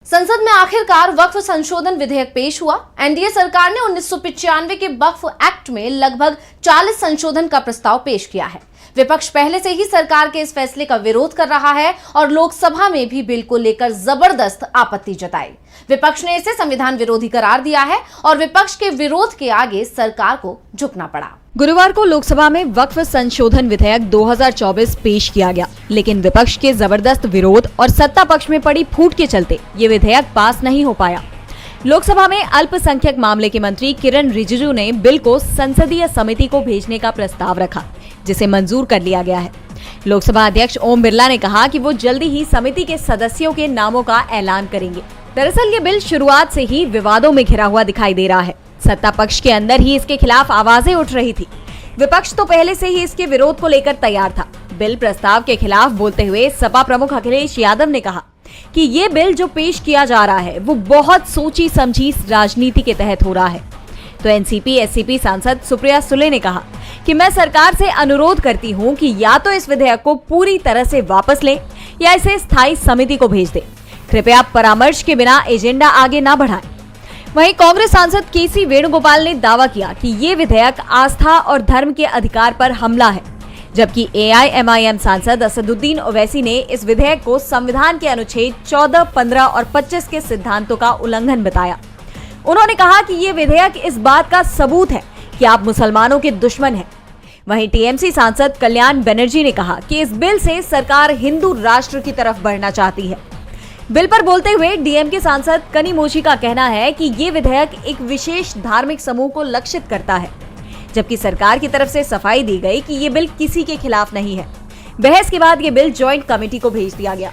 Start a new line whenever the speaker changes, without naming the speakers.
संसद में आखिरकार वक्फ संशोधन विधेयक पेश हुआ। एनडीए सरकार ने 1995 के वक्फ एक्ट में लगभग 40 संशोधन का प्रस्ताव पेश किया है। विपक्ष पहले से ही सरकार के इस फैसले का विरोध कर रहा है और लोकसभा में भी बिल को लेकर जबरदस्त आपत्ति जताई। विपक्ष ने इसे संविधान विरोधी करार दिया है और विपक्ष के विरोध के आगे सरकार को झुकना पड़ा।
गुरुवार को लोकसभा में वक्फ संशोधन विधेयक 2024 पेश किया गया, लेकिन विपक्ष के जबरदस्त विरोध और सत्ता पक्ष में पड़ी फूट के चलते ये विधेयक पास नहीं हो पाया। लोकसभा में अल्पसंख्यक मामले के मंत्री किरण रिजिजू ने बिल को संसदीय समिति को भेजने का प्रस्ताव रखा, जिसे मंजूर कर लिया गया है। लोकसभा अध्यक्ष ओम बिरला ने कहा कि वो जल्दी ही समिति के सदस्यों के नामों का ऐलान करेंगे। दरअसल ये बिल शुरुआत से ही विवादों में घिरा हुआ दिखाई दे रहा है। सत्ता पक्ष के अंदर ही इसके खिलाफ आवाजें उठ रही थी। विपक्ष तो पहले से ही इसके विरोध को लेकर तैयार था। बिल प्रस्ताव के खिलाफ बोलते हुए सपा प्रमुख अखिलेश यादव ने कहा कि ये बिल जो पेश किया जा रहा है वो बहुत सोची समझी राजनीति के तहत हो रहा है। तो एनसीपी एससीपी सांसद सुप्रिया सुले ने कहा कि मैं सरकार से अनुरोध करती हूं कि या तो इस विधेयक को पूरी तरह से वापस लें या इसे स्थायी समिति को भेज दें। कृपया परामर्श के बिना एजेंडा आगे न बढ़ाएं। वहीं कांग्रेस सांसद केसी वेणुगोपाल ने दावा किया कि ये विधेयक आस्था और धर्म के अधिकार पर हमला है, जबकि एआईएमआईएम सांसद असदुद्दीन ओवैसी ने इस विधेयक को संविधान के अनुच्छेद 14, 15 और 25 के सिद्धांतों का उल्लंघन बताया। उन्होंने कहा कि ये विधेयक इस बात का सबूत है कि आप मुसलमानों के दुश्मन हैं। वहीं टीएमसी सांसद कल्याण बनर्जी ने कहा कि इस बिल से सरकार हिंदू राष्ट्र की तरफ बढ़ना चाहती है। बिल पर बोलते हुए डीएमके सांसद कनिमोझी का कहना है कि ये विधेयक एक विशेष धार्मिक समूह को लक्षित करता है, जबकि सरकार की तरफ से सफाई दी गई कि ये बिल किसी के खिलाफ नहीं है। बहस के बाद ये बिल ज्वाइंट कमेटी को भेज दिया गया।